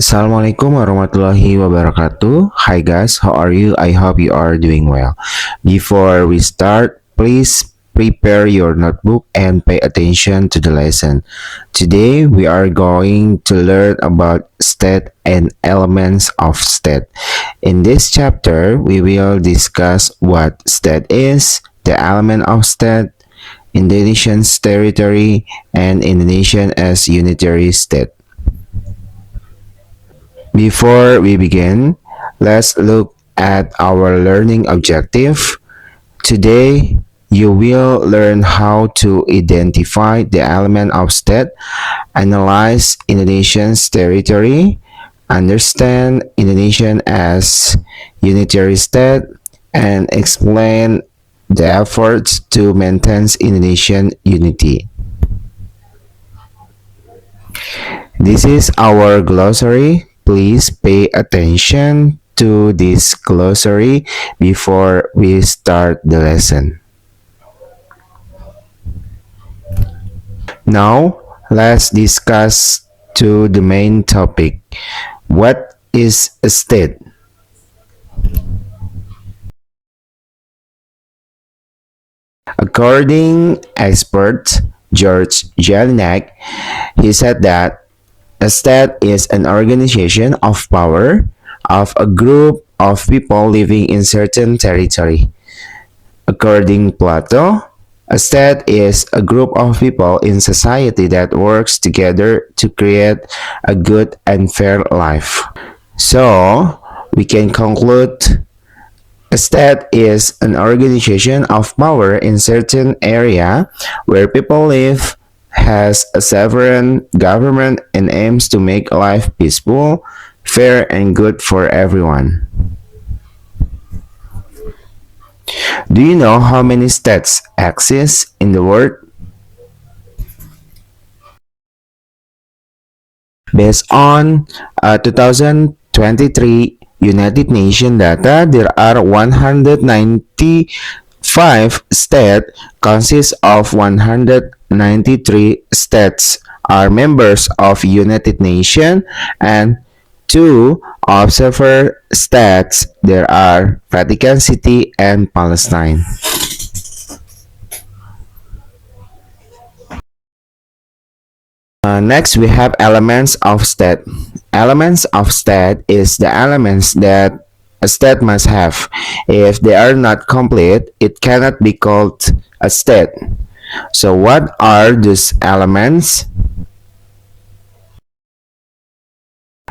Assalamualaikum warahmatullahi wabarakatuh. Hi guys, how are you? I hope you are doing well. Before we start, please prepare your notebook and pay attention to the lesson. Today we are going to learn about state and elements of state. In this chapter, we will discuss what state is, the element of state, Indonesian's territory, and Indonesian as unitary state. Before we begin, let's look at our learning objective. Today, you will learn how to identify the element of state, analyze Indonesian's territory, understand Indonesian as unitary state, and explain the efforts to maintain Indonesian unity. This is our glossary. Please pay attention to this glossary before we start the lesson. Now, let's discuss to the main topic. What is a state? According expert George Jelinek, he said that a state is an organization of power of a group of people living in certain territory. According Plato, a state is a group of people in society that works together to create a good and fair life. So, we can conclude a state is an organization of power in certain area where people live, has a sovereign government, and aims to make life peaceful, fair, and good for everyone. Do you know how many states exist in the world? Based on 2023 United Nations data, there are 195 states, consists of 193 states are members of United Nations, and 2 observer states. There are Vatican City and Palestine. Next, we have elements of state. Elements of state is the elements that a state must have. If they are not complete, it cannot be called a state. So what are those elements?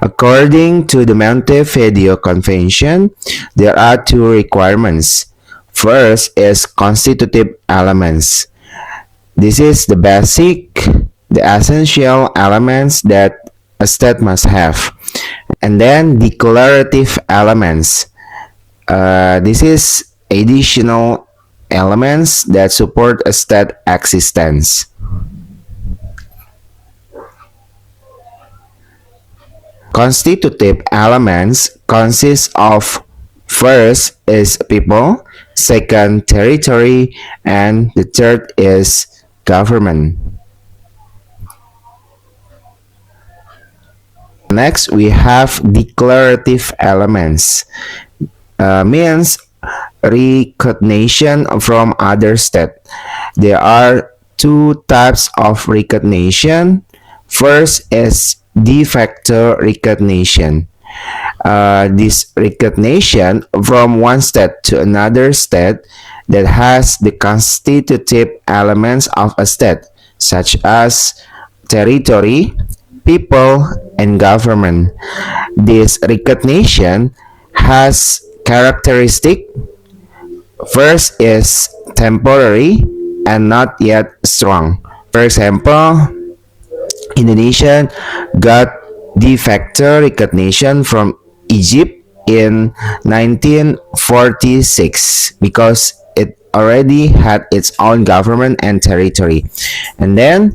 According to the Montevideo Convention, there are 2 requirements. First is constitutive elements. This is the basic, the essential elements that a state must have. And then declarative elements. This is additional elements that support a state existence. Constitutive elements consist of first is people, second territory, and the third is government. Next, we have declarative elements. Means recognition from other state. There are 2 types of recognition. First is de facto recognition. This recognition from one state to another state that has the constitutive elements of a state, such as territory, people, and government. This recognition has characteristic. First is temporary and not yet strong. For example, Indonesia got de facto recognition from Egypt in 1946 because it already had its own government and territory. And then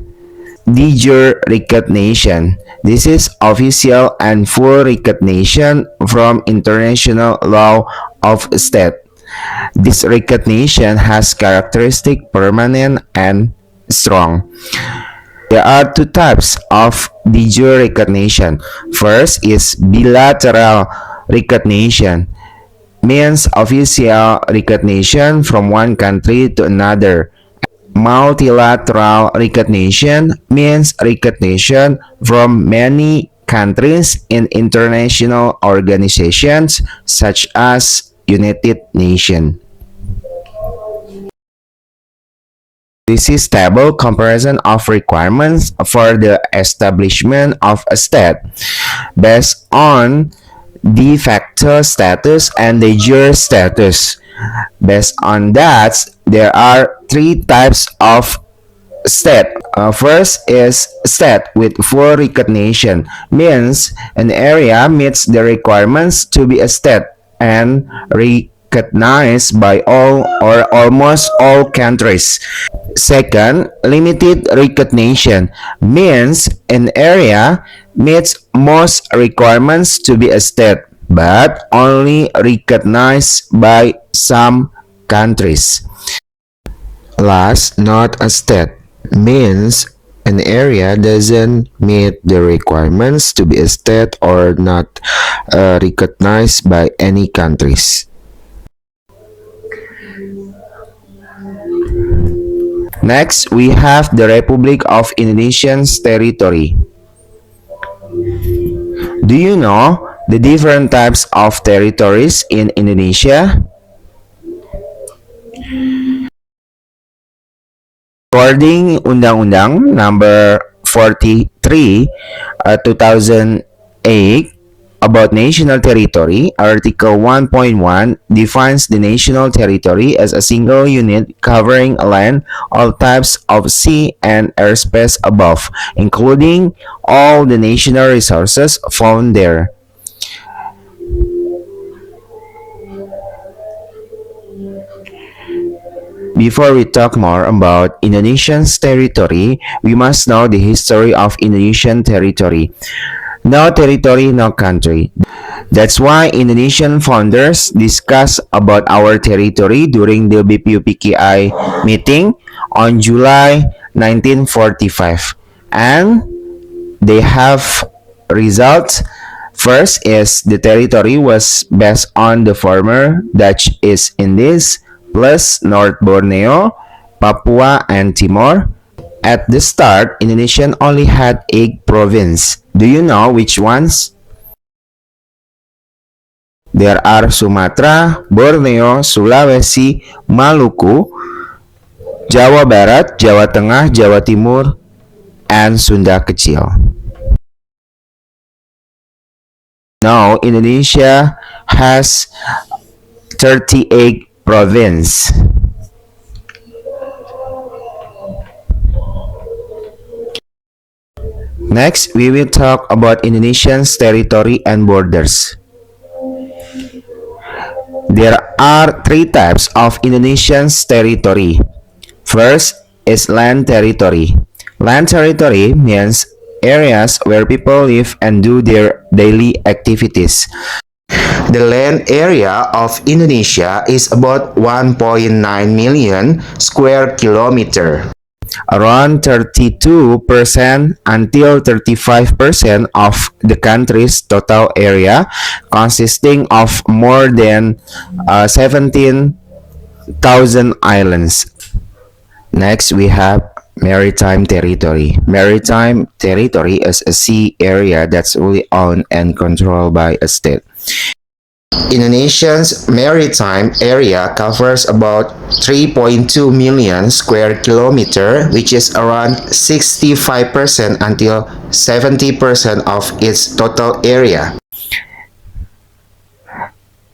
de jure recognition. This is official and full recognition from international law of a state. This recognition has characteristic permanent and strong. There are two types of de jure recognition. First is bilateral recognition, means official recognition from one country to another. Multilateral recognition means recognition from many countries in international organizations such as United Nations. This is table comparison of requirements for the establishment of a state based on de facto status and de jure status. Based on that, there are three types of state. First is state with full recognition, means an area meets the requirements to be a state and recognized by all or almost all countries. Second, limited recognition means an area meets most requirements to be a state, but only recognized by some countries. Last, not a state means an area doesn't meet the requirements to be a state or not recognized by any countries. Next, we have the Republic of Indonesia's territory. Do you know the different types of territories in Indonesia? According Undang-Undang Number 43, 2008 about national territory, Article 1.1 defines the national territory as a single unit covering land, all types of sea and airspace above, including all the national resources found there. Before we talk more about Indonesia's territory, we must know the history of Indonesian territory. No territory, no country. That's why Indonesian founders discuss about our territory during the BPUPKI meeting on July 1945. And they have results. First is the territory was based on the former Dutch East Indies plus North Borneo, Papua, and Timor. At the start, Indonesia only had 8 provinces. Do you know which ones? There are Sumatra, Borneo, Sulawesi, Maluku, Jawa Barat, Jawa Tengah, Jawa Timur, and Sunda Kecil. Now, Indonesia has 38 provinces. Next, we will talk about Indonesia's territory and borders. There are 3 types of Indonesia's territory. First is land territory. Land territory means areas where people live and do their daily activities. The land area of Indonesia is about 1.9 million square kilometer. Around 32% until 35% of the country's total area, consisting of more than 17,000 islands. Next, we have maritime territory. Maritime territory is a sea area that's fully owned and controlled by a state. Indonesia's maritime area covers about 3.2 million square kilometer, which is around 65% until 70% of its total area.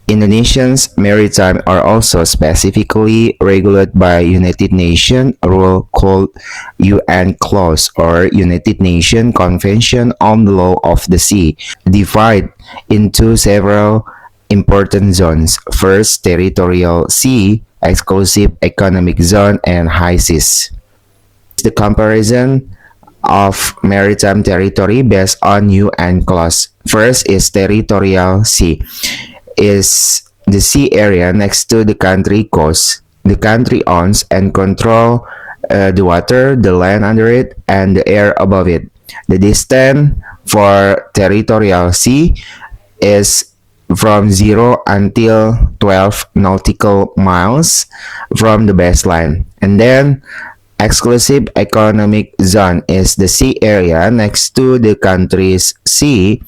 Indonesia's maritime are also specifically regulated by United Nations rule called UN Clause or United Nations Convention on the Law of the Sea, divided into several important zones. First, territorial sea, exclusive economic zone, and high seas. The comparison of maritime territory based on UN clause. First is territorial sea. Is the sea area next to the country coast. The country owns and control the water, the land under it, and the air above it. The distance for territorial sea is from 0 until 12 nautical miles from the baseline. And then exclusive economic zone is the sea area next to the country's sea.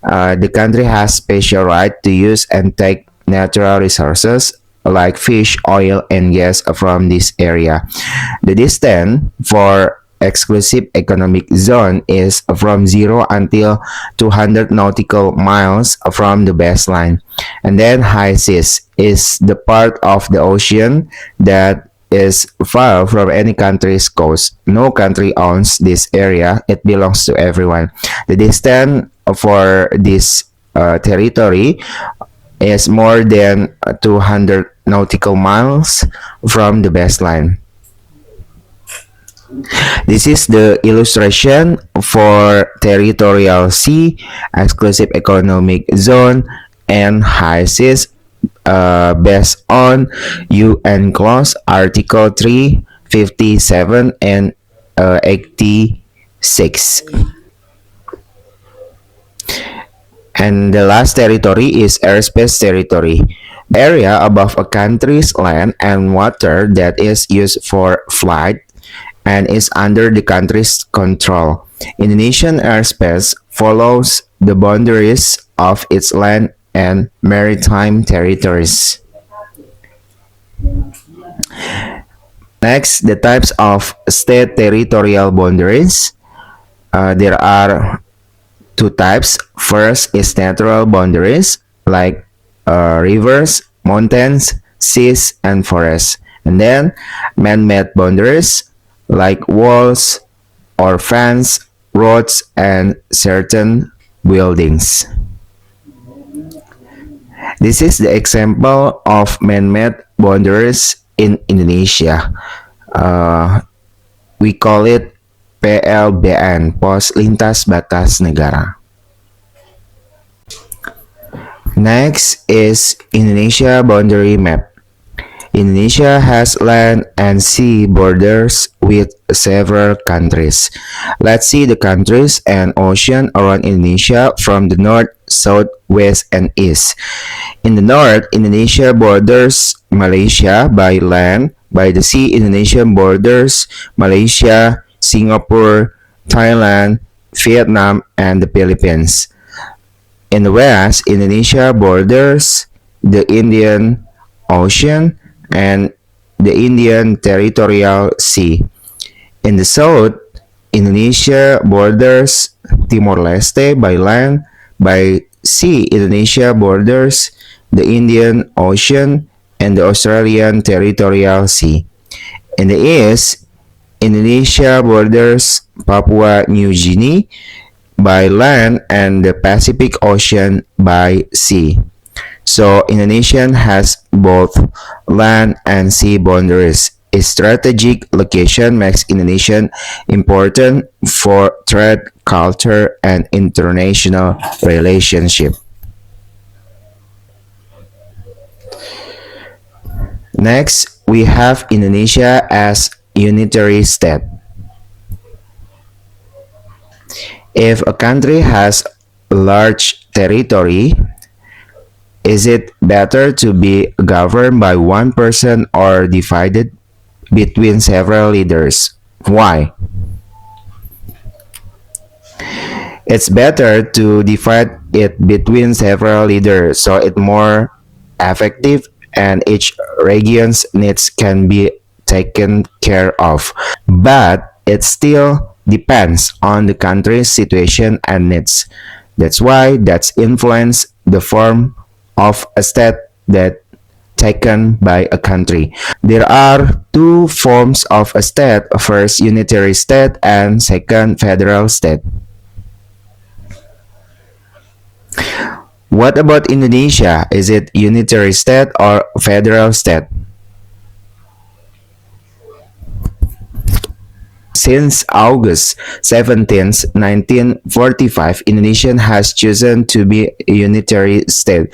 The country has special right to use and take natural resources like fish, oil, and gas from this area. The distance for exclusive economic zone is from 0 until 200 nautical miles from the baseline. And then high seas is the part of the ocean that is far from any country's coast. No country owns this area. It belongs to everyone. The distance for this territory is more than 200 nautical miles from the baseline. This is the illustration for territorial sea, exclusive economic zone, and high seas based on UN Clause Article 357 and 86. And the last territory is airspace territory. The area above a country's land and water that is used for flight and is under the country's control. Indonesian airspace follows the boundaries of its land and maritime territories. Next, the types of state territorial boundaries. There are two types. First is natural boundaries like rivers, mountains, seas, and forests. And then man-made boundaries like walls or fence, roads, and certain buildings. This is the example of man-made boundaries in Indonesia. We call it PLBN, Pos Lintas Batas Negara. Next is Indonesia boundary map. Indonesia has land and sea borders with several countries. Let's see the countries and ocean around Indonesia from the north, south, west, and east. In the north, Indonesia borders Malaysia by land. By the sea, Indonesia borders Malaysia, Singapore, Thailand, Vietnam, and the Philippines. In the west, Indonesia borders the Indian Ocean and the Indian Territorial Sea. In the south, Indonesia borders Timor-Leste by land. By sea, Indonesia borders the Indian Ocean and the Australian Territorial Sea. In the east, Indonesia borders Papua New Guinea by land and the Pacific Ocean by sea. So Indonesia has both land and sea boundaries. Its strategic location makes Indonesia important for trade, culture, and international relationship. Next, we have Indonesia as unitary state. If a country has large territory, is it better to be governed by one person or divided between several leaders? Why? It's better to divide it between several leaders so it's more effective and each region's needs can be taken care of. But it still depends on the country's situation and needs. That's why that's influence the form of a state that taken by a country. There are two forms of a state. First, unitary state and second, federal state. What about Indonesia? Is it unitary state or federal state? Since August 17, 1945, Indonesia has chosen to be a unitary state.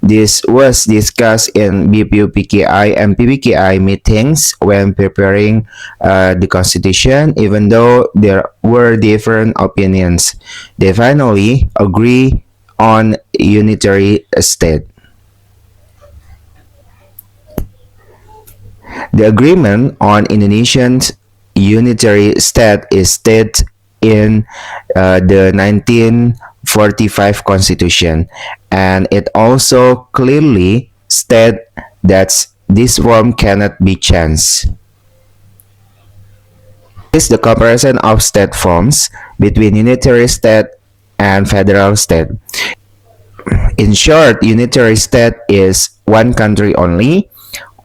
This was discussed in BPUPKI and PPKI meetings when preparing the constitution, even though there were different opinions. They finally agree on unitary state. The agreement on Indonesian's unitary state is stated in the 1945 Constitution, and it also clearly states that this form cannot be changed. This is the comparison of state forms between unitary state and federal state. In short, unitary state is one country only.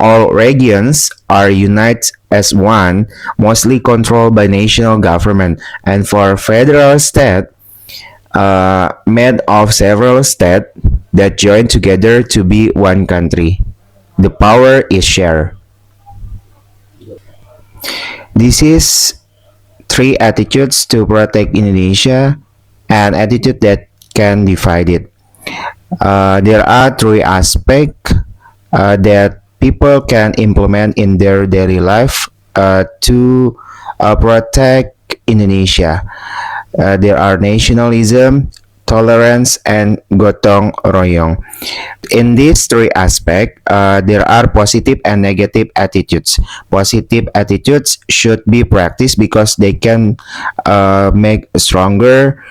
All regions are united as one, mostly controlled by national government. And for federal state, made of several states that join together to be one country. The power is shared. This is three attitudes to protect Indonesia and attitude that can divide it. There are three aspects that people can implement in their daily life to protect Indonesia. There are nationalism, tolerance, and gotong royong. In these three aspects, there are positive and negative attitudes. Positive attitudes should be practiced because they can make stronger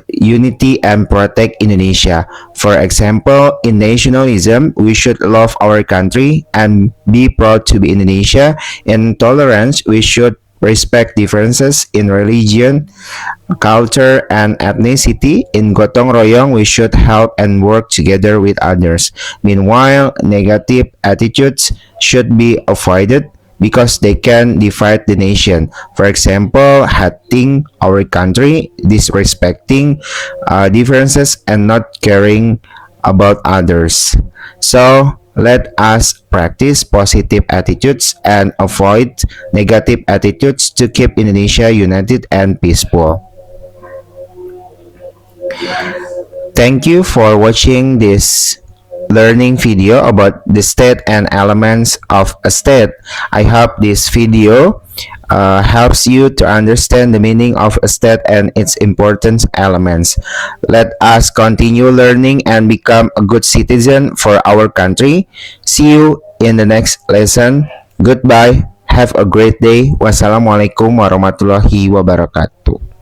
unity and protect Indonesia. For example, in nationalism, we should love our country and be proud to be Indonesia. In tolerance, we should respect differences in religion, culture, and ethnicity. In gotong royong, we should help and work together with others. Meanwhile, negative attitudes should be avoided because they can divide the nation. For example, hating our country, disrespecting differences, and not caring about others. So, let us practice positive attitudes and avoid negative attitudes to keep Indonesia united and peaceful. Thank you for watching this learning video about the state and elements of a state. I hope this video helps you to understand the meaning of a state and its important elements. Let us continue learning and become a good citizen for our country. See you in the next lesson. Goodbye. Have a great day. Wassalamualaikum warahmatullahi wabarakatuh.